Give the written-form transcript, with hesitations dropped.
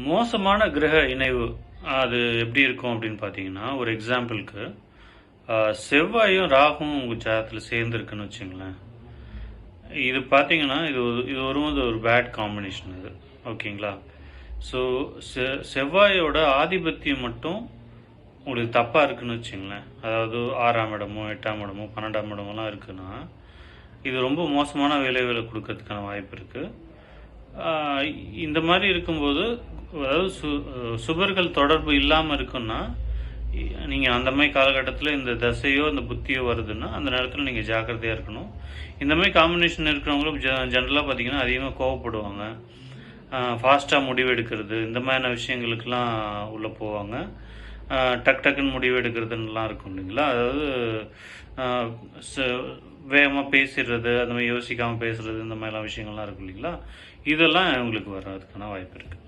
மோசமான கிரக இணைவு அது எப்படி இருக்கும் அப்படின்னு பார்த்தீங்கன்னா, ஒரு எக்ஸாம்பிளுக்கு செவ்வாயும் ராகுவும் உங்கள் ஜாதகத்தில் சேர்ந்துருக்குன்னு வச்சுங்களேன். இது பார்த்தீங்கன்னா, இது ஒரு பேட் காம்பினேஷன் இது. ஓகேங்களா? ஸோ செவ்வாயோட ஆதிபத்தியம் மட்டும் உங்களுக்கு தப்பாக இருக்குன்னு வச்சுங்களேன். அதாவது 6ஆம் இடமோ 8ஆம் இடமோ 12ஆம் இடமோலாம் இருக்குன்னா, இது ரொம்ப மோசமான விளைவுகளை கொடுக்கறதுக்கான வாய்ப்பு இருக்குது. இந்த மாதிரி இருக்கும்போது அதாவது சுபர்கள் தொடர்பு இல்லாமல் இருக்குன்னா, நீங்கள் அந்த மாதிரி காலகட்டத்தில் இந்த தசையோ இந்த புத்தியோ வருதுன்னா அந்த நேரத்தில் நீங்கள் ஜாக்கிரதையாக இருக்கணும். இந்த மாதிரி காம்பினேஷன் இருக்கிறவங்களும் ஜென்ரலாக பார்த்தீங்கன்னா அதிகமாக கோவப்படுவாங்க, ஃபாஸ்ட்டாக முடிவு எடுக்கிறது, இந்த மாதிரியான விஷயங்களுக்கெல்லாம் உள்ளே போவாங்க. டக்குன்னு முடிவு எடுக்கிறதுலாம் இருக்கும் இல்லைங்களா? அதாவது வேகமாக பேசிடுறது, அந்த மாதிரி யோசிக்காமல் பேசுகிறது, இந்த மாதிரிலாம் விஷயங்கள்லாம் இருக்கும் இல்லைங்களா? இதெல்லாம் உங்களுக்கு வர்றதுக்கான வாய்ப்பு இருக்குது.